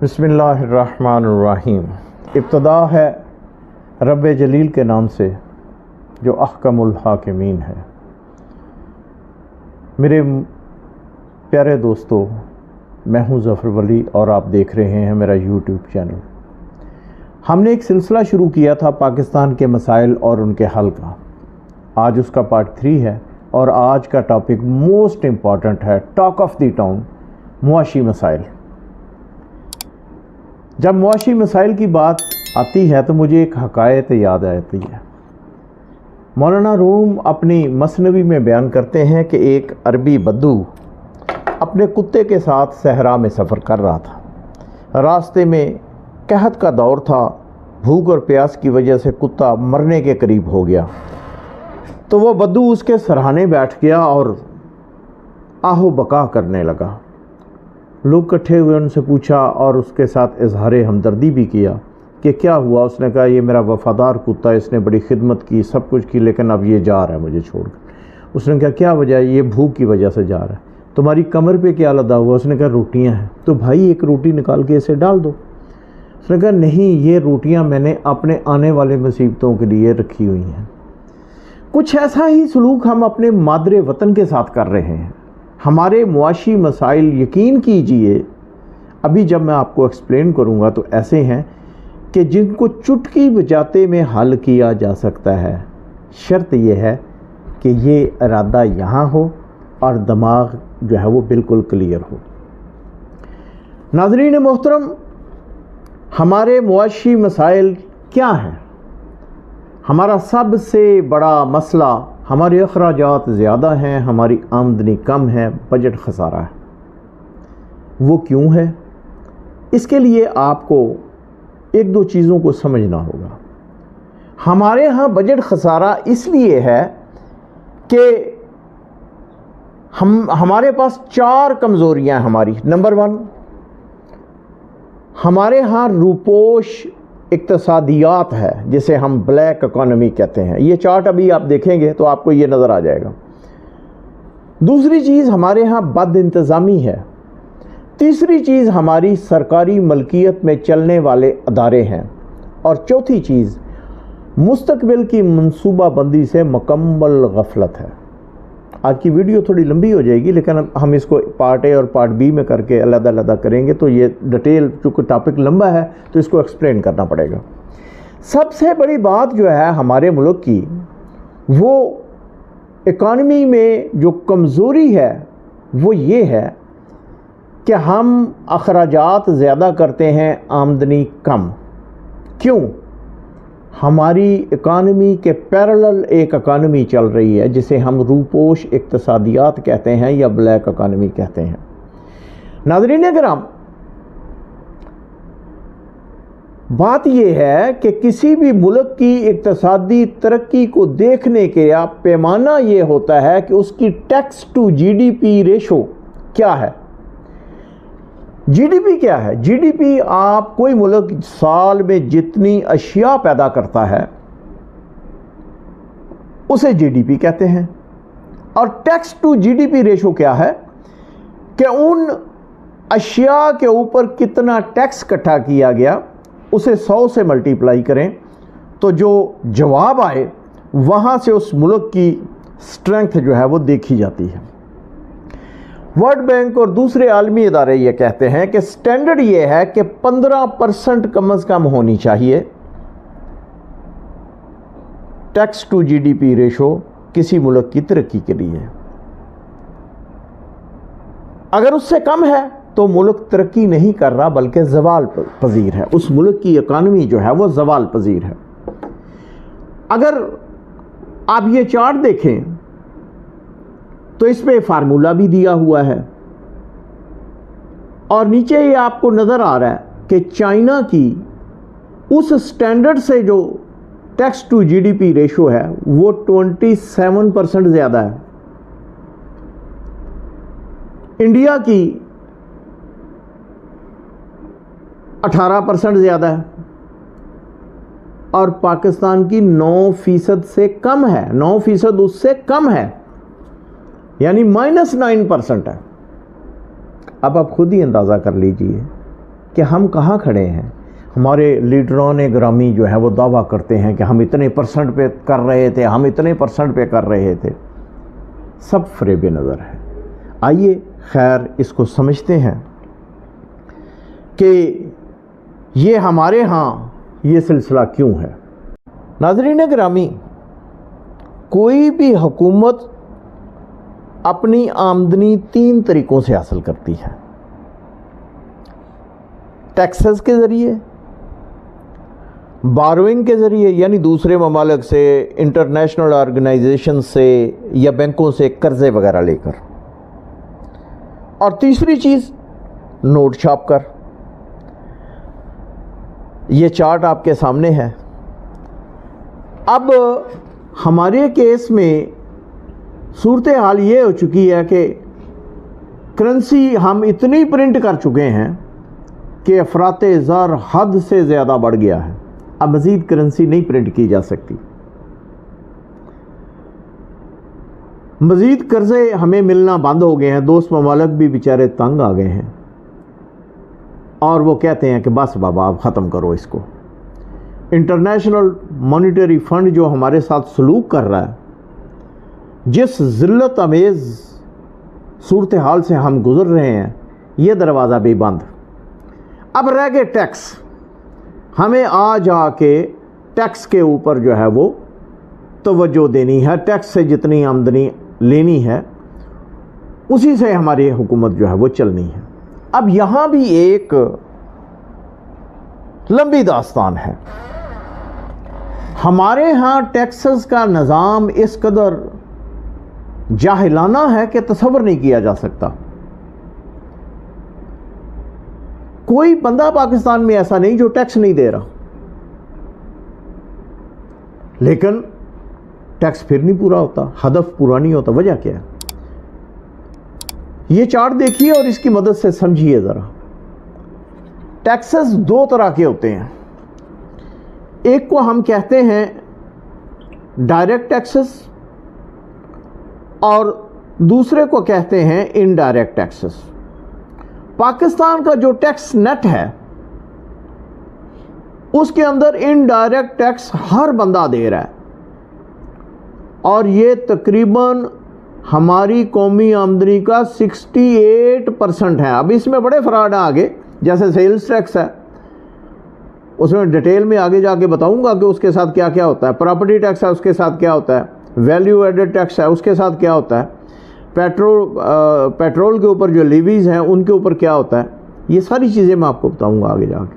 بسم اللہ الرحمن الرحیم۔ ابتدا ہے رب جلیل کے نام سے جو احکم الحاکمین ہے۔ میرے پیارے دوستو، میں ہوں ظفر ولی اور آپ دیکھ رہے ہیں میرا یوٹیوب چینل۔ ہم نے ایک سلسلہ شروع کیا تھا پاکستان کے مسائل اور ان کے حل کا۔ آج اس کا پارٹ 3 ہے اور آج کا ٹاپک موسٹ امپورٹنٹ ہے، ٹاک آف دی ٹاؤن، معاشی مسائل۔ جب معاشی مسائل کی بات آتی ہے تو مجھے ایک حکایت یاد آتی ہے۔ مولانا روم اپنی مثنوی میں بیان کرتے ہیں کہ ایک عربی بدو اپنے کتے کے ساتھ صحرا میں سفر کر رہا تھا۔ راستے میں قحط کا دور تھا، بھوک اور پیاس کی وجہ سے کتا مرنے کے قریب ہو گیا۔ تو وہ بدو اس کے سرہانے بیٹھ گیا اور آہو بکا کرنے لگا۔ لوگ اکٹھے ہوئے، ان سے پوچھا اور اس کے ساتھ اظہار ہمدردی بھی کیا کہ کیا ہوا۔ اس نے کہا یہ میرا وفادار کتا، اس نے بڑی خدمت کی، سب کچھ کی، لیکن اب یہ جا رہا ہے مجھے چھوڑ کر۔ اس نے کہا کیا وجہ؟ یہ بھوک کی وجہ سے جا رہا ہے۔ تمہاری کمر پہ کیا لدا ہوا؟ اس نے کہا روٹیاں ہیں۔ تو بھائی ایک روٹی نکال کے اسے ڈال دو۔ اس نے کہا نہیں، یہ روٹیاں میں نے اپنے آنے والے مصیبتوں کے لیے رکھی ہوئی ہیں۔ کچھ ایسا ہی سلوک ہم اپنے مادر وطن کے ساتھ کر رہے ہیں۔ ہمارے معاشی مسائل، یقین کیجئے ابھی جب میں آپ کو ایکسپلین کروں گا تو ایسے ہیں کہ جن کو چٹکی بجاتے میں حل کیا جا سکتا ہے۔ شرط یہ ہے کہ یہ ارادہ یہاں ہو اور دماغ جو ہے وہ بالکل کلیئر ہو۔ ناظرین محترم، ہمارے معاشی مسائل کیا ہیں؟ ہمارا سب سے بڑا مسئلہ ہمارے اخراجات زیادہ ہیں، ہماری آمدنی کم ہے، بجٹ خسارہ ہے۔ وہ کیوں ہے؟ اس کے لیے آپ کو ایک دو چیزوں کو سمجھنا ہوگا۔ ہمارے ہاں بجٹ خسارہ اس لیے ہے کہ ہمارے پاس 4 کمزوریاں ہیں ہماری۔ نمبر 1، ہمارے ہاں روپوش اقتصادیات ہے، جسے ہم بلیک اکانومی کہتے ہیں۔ یہ چارٹ ابھی آپ دیکھیں گے تو آپ کو یہ نظر آ جائے گا۔ دوسری چیز ہمارے ہاں بد انتظامی ہے۔ تیسری چیز ہماری سرکاری ملکیت میں چلنے والے ادارے ہیں۔ اور چوتھی چیز مستقبل کی منصوبہ بندی سے مکمل غفلت ہے۔ آج کی ویڈیو تھوڑی لمبی ہو جائے گی، لیکن ہم اس کو پارٹ اے اور پارٹ بی میں کر کے علیحدہ علیحدہ کریں گے تو یہ ڈیٹیل، چونکہ ٹاپک لمبا ہے تو اس کو ایکسپلین کرنا پڑے گا۔ سب سے بڑی بات جو ہے ہمارے ملک کی، وہ اکانومی میں جو کمزوری ہے وہ یہ ہے کہ ہم اخراجات زیادہ کرتے ہیں، آمدنی کم۔ کیوں؟ ہماری اکانومی کے پیرلل ایک اکانومی چل رہی ہے جسے ہم روپوش اقتصادیات کہتے ہیں یا بلیک اکانومی کہتے ہیں۔ ناظرین کرام، بات یہ ہے کہ کسی بھی ملک کی اقتصادی ترقی کو دیکھنے کا پیمانہ یہ ہوتا ہے کہ اس کی tax to G D P ratio کیا ہے۔ جی ڈی پی کیا ہے؟ جی ڈی پی، آپ کوئی ملک سال میں جتنی اشیاء پیدا کرتا ہے اسے جی ڈی پی کہتے ہیں۔ اور tax to G D P ratio کیا ہے کہ ان اشیاء کے اوپر کتنا ٹیکس اکٹھا کیا گیا اسے 100 سے ملٹیپلائی کریں تو جو جواب آئے وہاں سے اس ملک کی سٹرینتھ جو ہے وہ دیکھی جاتی ہے۔ ورلڈ بینک اور دوسرے عالمی ادارے یہ کہتے ہیں کہ سٹینڈرڈ یہ ہے کہ 15% کم از کم ہونی چاہیے tax to G D P ratio کسی ملک کی ترقی کے لیے۔ اگر اس سے کم ہے تو ملک ترقی نہیں کر رہا بلکہ زوال پذیر ہے، اس ملک کی اکانومی جو ہے وہ زوال پذیر ہے۔ اگر آپ یہ چارٹ دیکھیں تو اس میں فارمولا بھی دیا ہوا ہے اور نیچے یہ آپ کو نظر آ رہا ہے کہ چائنا کی اس سٹینڈرڈ سے جو tax to G D P ratio ہے وہ 27% زیادہ ہے۔ انڈیا کی 18% زیادہ ہے اور پاکستان کی 9% سے کم ہے۔ 9% اس سے کم ہے، یعنی -9% ہے۔ اب آپ خود ہی اندازہ کر لیجئے کہ ہم کہاں کھڑے ہیں. ہمارے لیڈران گرامی جو ہیں وہ دعویٰ کرتے ہیں کہ ہم اتنے % پہ کر رہے تھے، ہم اتنے % پہ کر رہے تھے. سب فریب نظر ہے. آئیے خیر اس کو سمجھتے ہیں کہ یہ ہمارے ہاں یہ سلسلہ کیوں ہے. ناظرین گرامی، کوئی بھی حکومت اپنی آمدنی 3 طریقوں سے حاصل کرتی ہے: ٹیکسز کے ذریعے، بارونگ کے ذریعے یعنی دوسرے ممالک سے، انٹرنیشنل آرگنائزیشن سے یا بینکوں سے قرضے وغیرہ لے کر، اور تیسری چیز نوٹ چھاپ کر. یہ چارٹ آپ کے سامنے ہے. اب ہمارے کیس میں صورتحال یہ ہو چکی ہے کہ کرنسی ہم اتنی پرنٹ کر چکے ہیں کہ افراط زر حد سے زیادہ بڑھ گیا ہے. اب مزید کرنسی نہیں پرنٹ کی جا سکتی. مزید قرضے ہمیں ملنا بند ہو گئے ہیں. دوست ممالک بھی بیچارے تنگ آ گئے ہیں اور وہ کہتے ہیں کہ بس بابا اب ختم کرو اس کو. انٹرنیشنل مانیٹری فنڈ جو ہمارے ساتھ سلوک کر رہا ہے، جس ذلت امیز صورتحال سے ہم گزر رہے ہیں، یہ دروازہ بھی بند. اب رہ گئے ٹیکس. ہمیں آ جا کے ٹیکس کے اوپر جو ہے وہ توجہ دینی ہے. ٹیکس سے جتنی آمدنی لینی ہے اسی سے ہماری حکومت جو ہے وہ چلنی ہے. اب یہاں بھی ایک لمبی داستان ہے. ہمارے ہاں ٹیکسز کا نظام اس قدر جاہلانہ ہے کہ تصور نہیں کیا جا سکتا. کوئی بندہ پاکستان میں ایسا نہیں جو ٹیکس نہیں دے رہا، لیکن ٹیکس پھر نہیں پورا ہوتا، ہدف پورا نہیں ہوتا. وجہ کیا ہے؟ یہ چارٹ دیکھیے اور اس کی مدد سے سمجھیے ذرا. ٹیکسز 2 طرح کے ہوتے ہیں. ایک کو ہم کہتے ہیں ڈائریکٹ ٹیکسز اور دوسرے کو کہتے ہیں انڈائریکٹ ٹیکسز. پاکستان کا جو ٹیکس نیٹ ہے اس کے اندر انڈائریکٹ ٹیکس ہر بندہ دے رہا ہے، اور یہ تقریباً ہماری قومی آمدنی کا 68% ہے. اب اس میں بڑے فراڈ ہیں آگے، جیسے سیلز ٹیکس ہے، اس میں ڈیٹیل میں آگے جا کے بتاؤں گا کہ اس کے ساتھ کیا کیا ہوتا ہے. پراپرٹی ٹیکس ہے، اس کے ساتھ کیا ہوتا ہے. ویلیو ایڈڈ ٹیکس ہے، اس کے ساتھ کیا ہوتا ہے. پیٹرول کے اوپر جو لیویز ہیں ان کے اوپر کیا ہوتا ہے. یہ ساری چیزیں میں آپ کو بتاؤں گا آگے جا کے.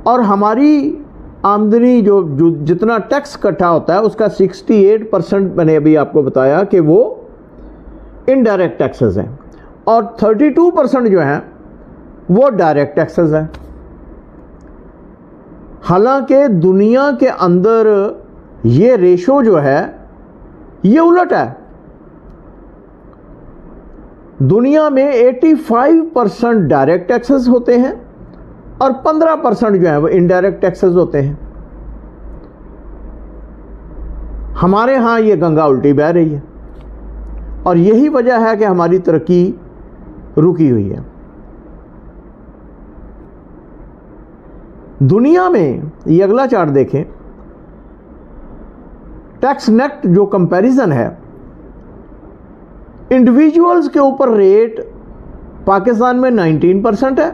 اور ہماری آمدنی جو جتنا ٹیکس اکٹھا ہوتا ہے اس کا 68% میں نے ابھی آپ کو بتایا کہ وہ انڈائریکٹ ٹیکسز ہیں، اور 32% جو ہیں وہ ڈائریکٹ ٹیکسز ہیں. حالانکہ دنیا کے اندر یہ ریشو جو ہے یہ الٹ ہے. دنیا میں 85% ڈائریکٹ ٹیکسز ہوتے ہیں اور 15% جو ہیں وہ انڈائریکٹ ٹیکسز ہوتے ہیں. ہمارے ہاں یہ گنگا الٹی بہہ رہی ہے، اور یہی وجہ ہے کہ ہماری ترقی رکی ہوئی ہے. دنیا میں یہ اگلا چارٹ دیکھیں. ٹیکس نیٹ جو کمپیریزن ہے، انڈیویجولز کے اوپر ریٹ پاکستان میں 19% ہے،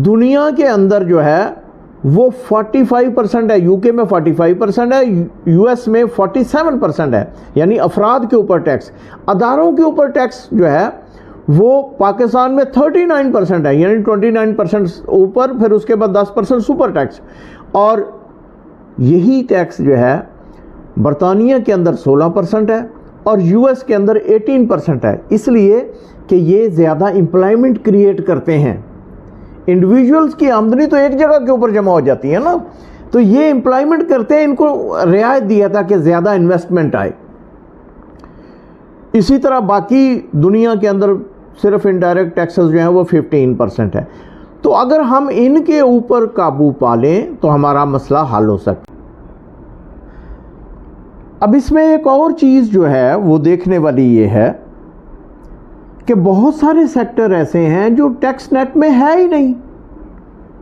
دنیا کے اندر جو ہے وہ 45% ہے. یو کے میں 45% ہے، یو ایس میں 47% ہے. یعنی افراد کے اوپر ٹیکس. اداروں کے اوپر ٹیکس جو ہے وہ پاکستان میں 39% ہے، یعنی 29% اوپر، پھر اس کے بعد 10% سپر ٹیکس. اور یہی ٹیکس جو ہے برطانیہ کے اندر 16% ہے اور یو ایس کے اندر 18% ہے. اس لیے کہ یہ زیادہ امپلائمنٹ کریٹ کرتے ہیں. انڈیویجولز کی آمدنی تو ایک جگہ کے اوپر جمع ہو جاتی ہے نا، تو یہ امپلائمنٹ کرتے ہیں، ان کو رعایت دیا تھا کہ زیادہ انویسٹمنٹ آئے. اسی طرح باقی دنیا کے اندر صرف انڈائریکٹ ٹیکسز جو ہیں وہ 15% ہے. تو اگر ہم ان کے اوپر قابو پا لیں تو ہمارا مسئلہ حل ہو سکتا. اب اس میں ایک اور چیز جو ہے وہ دیکھنے والی یہ ہے کہ بہت سارے سیکٹر ایسے ہیں جو ٹیکس نیٹ میں ہے ہی نہیں.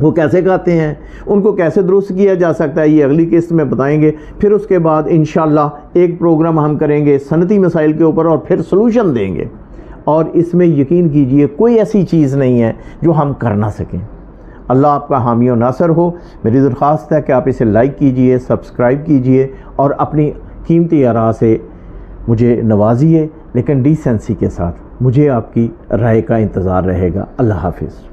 وہ کیسے کھاتے ہیں، ان کو کیسے درست کیا جا سکتا ہے، یہ اگلی قسط میں بتائیں گے۔ پھر اس کے بعد انشاءاللہ ایک پروگرام ہم کریں گے صنعتی مسائل کے اوپر اور پھر سلوشن دیں گے، اور اس میں یقین کیجئے کوئی ایسی چیز نہیں ہے جو ہم کر نہ سکیں۔ اللہ آپ کا حامی و ناصر ہو۔ میری درخواست ہے کہ آپ اسے لائک کیجئے، سبسکرائب کیجئے اور اپنی قیمتی آراء سے مجھے نوازیے، لیکن ڈیسنسی کے ساتھ۔ مجھے آپ کی رائے کا انتظار رہے گا۔ اللہ حافظ۔